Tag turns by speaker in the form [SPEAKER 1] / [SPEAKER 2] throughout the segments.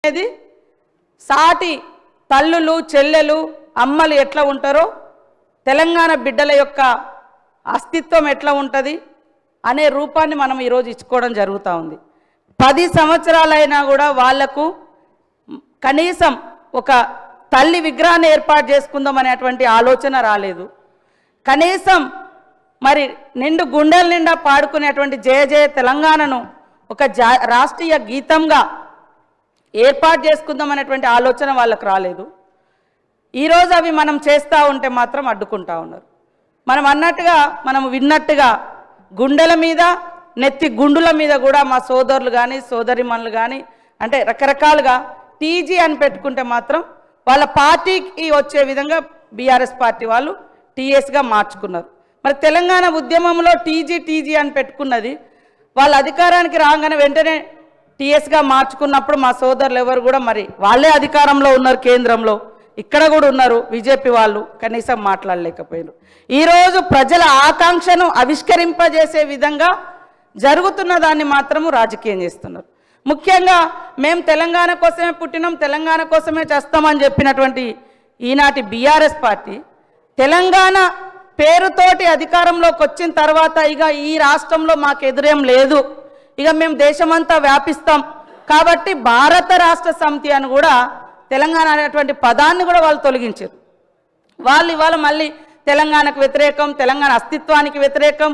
[SPEAKER 1] అనేది సాటి తల్లులు చెల్లెలు అమ్మలు ఎట్లా ఉంటారో తెలంగాణ బిడ్డల యొక్క అస్తిత్వం ఎట్లా ఉంటుంది అనే రూపాన్ని మనం ఈరోజు ఇచ్చుకోవడం జరుగుతూ ఉంది. 10 సంవత్సరాలైనా కూడా వాళ్లకు కనీసం ఒక తల్లి విగ్రహాన్ని ఏర్పాటు చేసుకుందాం అనేటువంటి ఆలోచన రాలేదు. కనీసం మరి నిండు గుండెల నిండా పాడుకునేటువంటి జయ జయ తెలంగాణను ఒక రాష్ట్రీయ గీతంగా ఏర్పాటు చేసుకుందాం అనేటువంటి ఆలోచన వాళ్ళకు రాలేదు. ఈరోజు అవి మనం చేస్తూ ఉంటే మాత్రం అడ్డుకుంటా ఉన్నారు. మనం అన్నట్టుగా మనం విన్నట్టుగా గుండెల మీద నెత్తి గుండుల మీద కూడా మా సోదరులు కానీ సోదరిమణులు కానీ అంటే రకరకాలుగా టీజీ అని పెట్టుకుంటే మాత్రం వాళ్ళ పార్టీకి వచ్చే విధంగా బీఆర్ఎస్ పార్టీ వాళ్ళు టీఎస్గా మార్చుకున్నారు. మరి తెలంగాణ ఉద్యమంలో టీజీ అని పెట్టుకున్నది వాళ్ళ అధికారానికి రాగానే వెంటనే టీఎస్గా మార్చుకున్నప్పుడు మా సోదరులు ఎవరు కూడా మరి వాళ్ళే అధికారంలో ఉన్నారు, కేంద్రంలో ఇక్కడ కూడా ఉన్నారు, బీజేపీ వాళ్ళు కనీసం మాట్లాడలేకపోయారు. ఈరోజు ప్రజల ఆకాంక్షను ఆవిష్కరింపజేసే విధంగా జరుగుతున్న దాన్ని మాత్రము రాజకీయం చేస్తున్నారు. ముఖ్యంగా మేము తెలంగాణ కోసమే పుట్టినాం, తెలంగాణ కోసమే చేస్తామని చెప్పినటువంటి ఈనాటి బీఆర్ఎస్ పార్టీ తెలంగాణ పేరుతోటి అధికారంలోకి వచ్చిన తర్వాత ఇక ఈ రాష్ట్రంలో మాకు ఎదురేం లేదు, ఇక మేము దేశమంతా వ్యాపిస్తాం కాబట్టి భారత రాష్ట్ర సమితి అని కూడా తెలంగాణ అనేటువంటి పదాన్ని కూడా వాళ్ళు తొలగించారు. వాళ్ళు ఇవాళ మళ్ళీ తెలంగాణకు వ్యతిరేకం, తెలంగాణ అస్తిత్వానికి వ్యతిరేకం.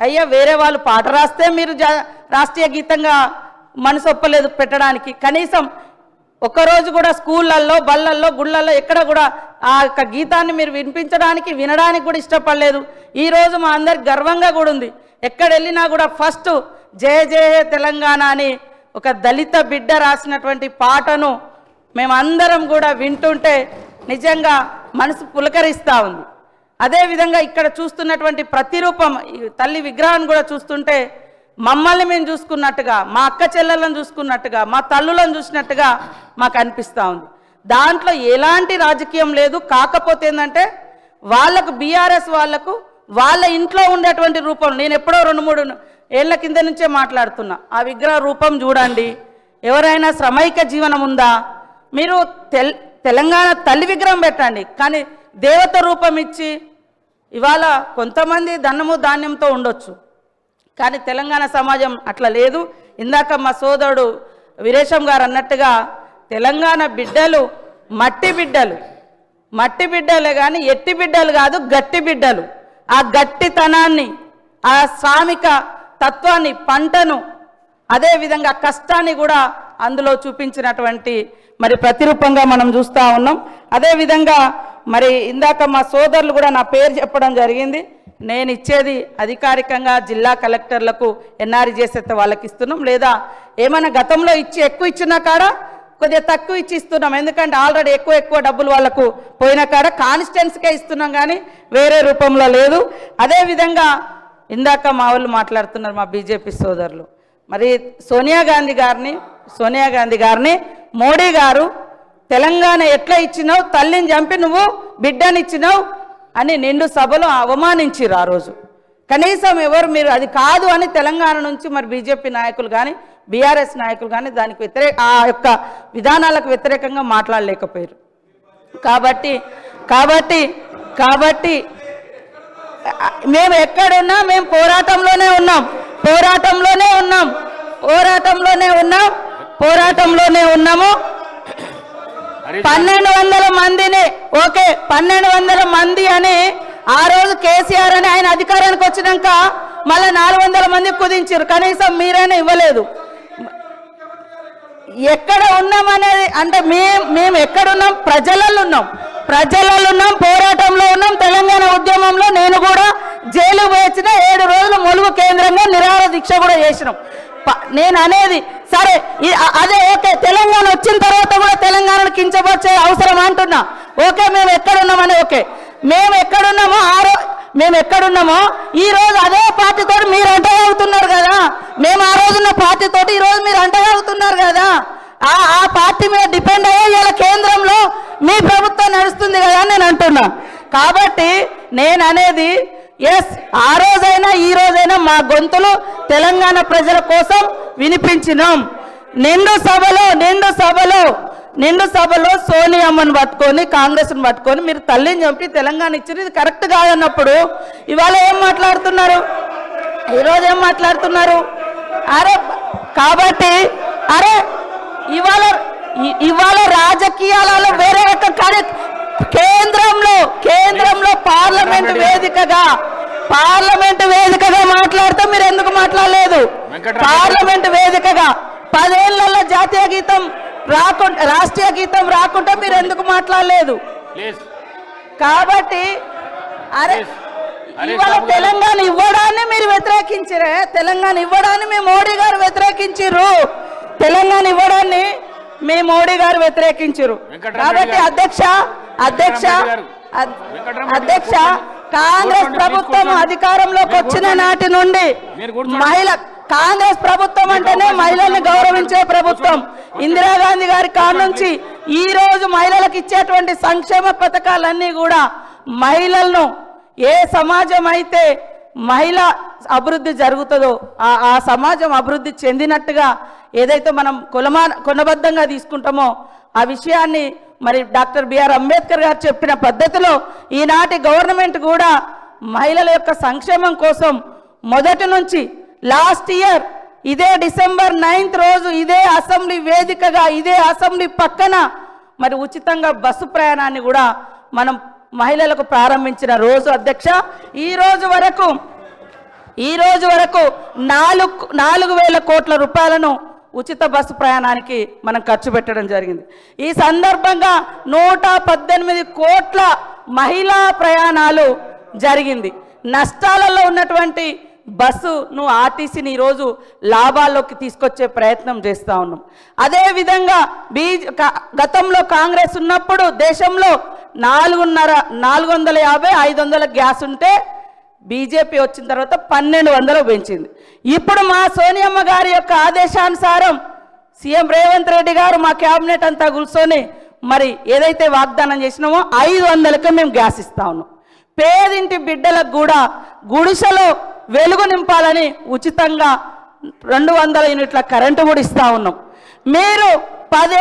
[SPEAKER 1] అయ్యా వేరే వాళ్ళు పాట రాస్తే మీరు రాష్ట్రీయ గీతంగా మనసు ఒప్పలేదు పెట్టడానికి. కనీసం ఒక్కరోజు కూడా స్కూళ్ళల్లో బళ్ళల్లో గుళ్ళల్లో ఎక్కడ కూడా ఆ యొక్క గీతాన్ని మీరు వినిపించడానికి వినడానికి కూడా ఇష్టపడలేదు. ఈరోజు మా అందరికి గర్వంగా కూడా ఉంది, ఎక్కడ వెళ్ళినా కూడా ఫస్ట్ జయ జయ తెలంగాణ అని ఒక దళిత బిడ్డ రాసినటువంటి పాటను మేమందరం కూడా వింటుంటే నిజంగా మనసు పులకరిస్తూ ఉంది. అదేవిధంగా ఇక్కడ చూస్తున్నటువంటి ప్రతిరూపం తల్లి విగ్రహాన్ని కూడా చూస్తుంటే మమ్మల్ని మేము చూసుకున్నట్టుగా, మా అక్క చెల్లెలను చూసుకున్నట్టుగా, మా తల్లులను చూసినట్టుగా మాకు అనిపిస్తూ ఉంది. దాంట్లో ఎలాంటి రాజకీయం లేదు. కాకపోతే ఏంటంటే వాళ్ళకు బీఆర్ఎస్ వాళ్ళకు వాళ్ళ ఇంట్లో ఉండేటువంటి రూపం, నేను ఎప్పుడో 2-3 ఏళ్ల కింద నుంచే మాట్లాడుతున్నా, ఆ విగ్రహ రూపం చూడండి. ఎవరైనా శ్రమైక జీవనం ఉందా? మీరు తెలంగాణ తల్లి విగ్రహం పెట్టండి, కానీ దేవత రూపం ఇచ్చి ఇవాళ కొంతమంది ధనము ధాన్యంతో ఉండొచ్చు, కానీ తెలంగాణ సమాజం అట్లా లేదు. ఇందాక మా సోదరుడు వీరేశం గారు అన్నట్టుగా తెలంగాణ బిడ్డలు మట్టి బిడ్డలే కానీ ఎట్టి బిడ్డలు కాదు, గట్టి బిడ్డలు. ఆ గట్టితనాన్ని, ఆ శ్రామిక తత్వాన్ని, పంటను, అదేవిధంగా కష్టాన్ని కూడా అందులో చూపించినటువంటి మరి ప్రతిరూపంగా మనం చూస్తూ ఉన్నాం. అదేవిధంగా మరి ఇందాక మా సోదరులు కూడా నా పేరు చెప్పడం జరిగింది. నేను ఇచ్చేది అధికారికంగా జిల్లా కలెక్టర్లకు ఎన్ఆర్జీఎస్ వాళ్ళకి ఇస్తున్నాం, లేదా ఏమైనా గతంలో ఎక్కువ ఇచ్చిన కాడ కొద్దిగా తక్కువ ఇస్తున్నాం. ఎందుకంటే ఆల్రెడీ ఎక్కువ డబ్బులు వాళ్ళకు పోయిన కాడ కాన్స్టిట్యున్సీకే ఇస్తున్నాం, కానీ వేరే రూపంలో లేదు. అదేవిధంగా ఇందాక మా వాళ్ళు మాట్లాడుతున్నారు మా బీజేపీ సోదరులు, మరి సోనియా గాంధీ గారిని మోడీ గారు తెలంగాణ ఎట్లా ఇచ్చినావు, తల్లిని చంపి నువ్వు బిడ్డనిచ్చినావు అని నిండు సభలో అవమానించిరు. ఆ రోజు కనీసం ఎవరు మీరు అది కాదు అని తెలంగాణ నుంచి మరి బీజేపీ నాయకులు కానీ బీఆర్ఎస్ నాయకులు కానీ దానికి ఆ యొక్క విధానాలకు వ్యతిరేకంగా మాట్లాడలేకపోయారు. కాబట్టి మేము ఎక్కడున్నా మేము పోరాటంలోనే ఉన్నాము. 1200 మందిని 1200 మంది అని ఆ రోజు కేసీఆర్ అని ఆయన అధికారానికి వచ్చినాక మళ్ళీ 400 మంది కుదించారు. కనీసం మీరైనా ఇవ్వలేదు. ఎక్కడ ఉన్నామనేది అంటే మేము ఎక్కడున్నాం? ప్రజలలో ఉన్నాం, పోరాటంలో ఉన్నాం. తెలంగాణ ఉద్యమంలో నేను కూడా జైలు పోయించిన 7 రోజులు ములుగు కేంద్రంగా నిరాహార దీక్ష కూడా చేసినాం. నేను అనేది సరే అదే ఓకే, తెలంగాణ వచ్చిన తర్వాత కూడా తెలంగాణను కించపరిచే అవసరం అంటున్నా. ఓకే, మేము ఎక్కడున్నామో ఈ రోజు అదే పార్టీతో మీరు అంటగలుగుతున్నారు కదా. మేము ఆ రోజున్న పార్టీతోటి ఈ రోజు మీరు అంటగలుగుతున్నారు కదా. ఆ పార్టీ మీద డిపెండ్ అయ్యే ఇలా కేంద్రంలో మీ ప్రభుత్వం నడుస్తుంది కదా అని నేను అంటున్నా. కాబట్టి నేను అనేది ఎస్, ఆ రోజైనా ఈ రోజైనా మా గొంతులు తెలంగాణ ప్రజల కోసం వినిపించినాం. నిండు సభలో సోనియమ్మను పట్టుకొని కాంగ్రెస్ను పట్టుకొని మీరు తల్లిని చంపి తెలంగాణ ఇచ్చారు, ఇది కరెక్ట్ కాదన్నప్పుడు ఇవాళ ఏం మాట్లాడుతున్నారు? ఈరోజు ఏం మాట్లాడుతున్నారు? అరే కాబట్టి అరే ఇవాళ రాజకీయాలలో వేరే ఒక కేంద్రంలో పార్లమెంట్ వేదికగా మాట్లాడితే మీరు ఎందుకు మాట్లాడలేదు? పార్లమెంట్ వేదికగా 10 ఏళ్లలో జాతీయ గీతం రాకుండా రాష్ట్రీయ గీతం రాకుండా మీరు ఎందుకు మాట్లాడలేదు? కాబట్టి అరే ఇవాళ తెలంగాణ ఇవ్వడాన్ని మీరు వ్యతిరేకించరే, తెలంగాణ ఇవ్వడాన్ని మీ మోడీ గారు వ్యతిరేకించారు, తెలంగాణ ఇవ్వడాన్ని మీ మోడీ గారు వ్యతిరేకించారు. కాబట్టి అధ్యక్ష కాంగ్రెస్ ప్రభుత్వం అధికారంలోకి వచ్చిన నాటి నుండి కాంగ్రెస్ ప్రభుత్వం అంటేనే మహిళల్ని గౌరవించే ప్రభుత్వం. ఇందిరాగాంధీ గారి కాడ నుంచి ఈ రోజు మహిళలకు ఇచ్చేటువంటి సంక్షేమ పథకాలన్నీ కూడా మహిళలను ఏ సమాజం అయితే మహిళ అభివృద్ధి జరుగుతుందో ఆ సమాజం అభివృద్ధి చెందినట్టుగా ఏదైతే మనం కొనబద్ధంగా తీసుకుంటామో ఆ విషయాన్ని మరి డాక్టర్ బిఆర్ అంబేద్కర్ గారు చెప్పిన పద్ధతిలో ఈనాటి గవర్నమెంట్ కూడా మహిళల యొక్క సంక్షేమం కోసం మొదటి నుంచి లాస్ట్ ఇయర్ ఇదే డిసెంబర్ 9th రోజు ఇదే అసెంబ్లీ వేదికగా ఇదే అసెంబ్లీ పక్కన మరి ఉచితంగా బస్సు ప్రయాణాన్ని కూడా మనం మహిళలకు ప్రారంభించిన రోజు అధ్యక్ష. ఈ రోజు వరకు 4,000 కోట్ల రూపాయలను ఉచిత బస్సు ప్రయాణానికి మనం ఖర్చు పెట్టడం జరిగింది. ఈ సందర్భంగా 118 కోట్ల మహిళా ప్రయాణాలు జరిగింది. నష్టాలలో ఉన్నటువంటి బస్సును ఆర్టీసీని ఈరోజు లాభాల్లోకి తీసుకొచ్చే ప్రయత్నం చేస్తూ ఉన్నాం. అదేవిధంగా గతంలో కాంగ్రెస్ ఉన్నప్పుడు దేశంలో 450-500 గ్యాస్ ఉంటే బీజేపీ వచ్చిన తర్వాత 1200 పెంచింది. ఇప్పుడు మా సోనియమ్మ గారి యొక్క ఆదేశానుసారం సీఎం రేవంత్ రెడ్డి గారు మా క్యాబినెట్ అంతా కూర్చొని మరి ఏదైతే వాగ్దానం చేసినామో 500కే మేము గ్యాస్ ఇస్తా ఉన్నాం. పేదింటి బిడ్డలకు కూడా గుడిసెలో వెలుగు నింపాలని ఉచితంగా 200 యూనిట్ల కరెంటు కూడా ఇస్తా ఉన్నాం. మీరు 10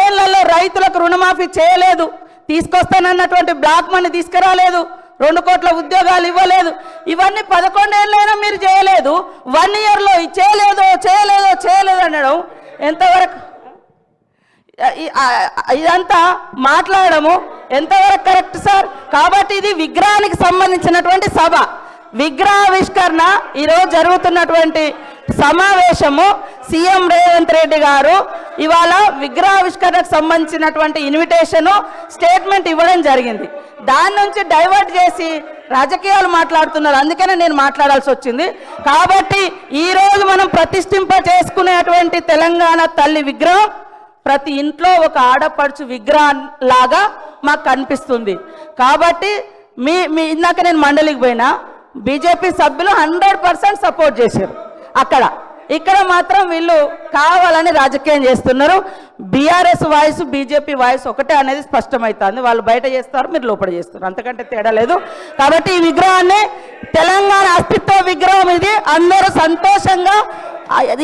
[SPEAKER 1] ఏళ్లలో రైతులకు రుణమాఫీ చేయలేదు, తీసుకొస్తానన్నటువంటి బ్లాక్ మనీ తీసుకురాలేదు, 2 కోట్ల ఉద్యోగాలు ఇవ్వలేదు. ఇవన్నీ 11 ఏళ్ళైనా మీరు చేయలేదు. 1 ఇయర్లో చేయలేదు అనడం ఎంతవరకు? ఇదంతా మాట్లాడము ఎంతవరకు కరెక్ట్ సార్? కాబట్టి ఇది విగ్రహానికి సంబంధించినటువంటి సభ, విగ్రహావిష్కరణ ఈరోజు జరుగుతున్నటువంటి సమావేశము. సీఎం రేవంత్ రెడ్డి గారు ఇవాళ విగ్రహావిష్కరణకు సంబంధించినటువంటి ఇన్విటేషను స్టేట్మెంట్ ఇవ్వడం జరిగింది. దాని నుంచి డైవర్ట్ చేసి రాజకీయాలు మాట్లాడుతున్నారు, అందుకనే నేను మాట్లాడాల్సి వచ్చింది. కాబట్టి ఈరోజు మనం ప్రతిష్ఠింప చేసుకునేటువంటి తెలంగాణ తల్లి విగ్రహం ప్రతి ఇంట్లో ఒక ఆడపడుచు విగ్రహం లాగా మాకు కనిపిస్తుంది. కాబట్టి మీ ఇందాక నేను మండలికి పోయినా బీజేపీ సభ్యులు 100% సపోర్ట్ చేశారు. ఇక్కడ మాత్రం వీళ్ళు కావాలని రాజకీయం చేస్తున్నారు. బీఆర్ఎస్ వాయిస్ బీజేపీ వాయిస్ ఒకటే అనేది స్పష్టమవుతుంది. వాళ్ళు బయట చేస్తారు, మీరు లోపల చేస్తారు, అంతకంటే తేడా లేదు. కాబట్టి ఈ విగ్రహాన్ని తెలంగాణ అస్తిత్వ విగ్రహం ఇది. అందరూ సంతోషంగా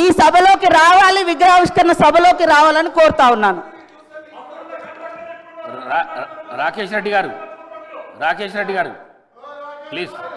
[SPEAKER 1] ఈ సభలోకి రావాలి, విగ్రహావిష్కరణ సభలోకి రావాలని కోరుతా ఉన్నాను.
[SPEAKER 2] రాకేష్ రెడ్డి గారు ప్లీజ్.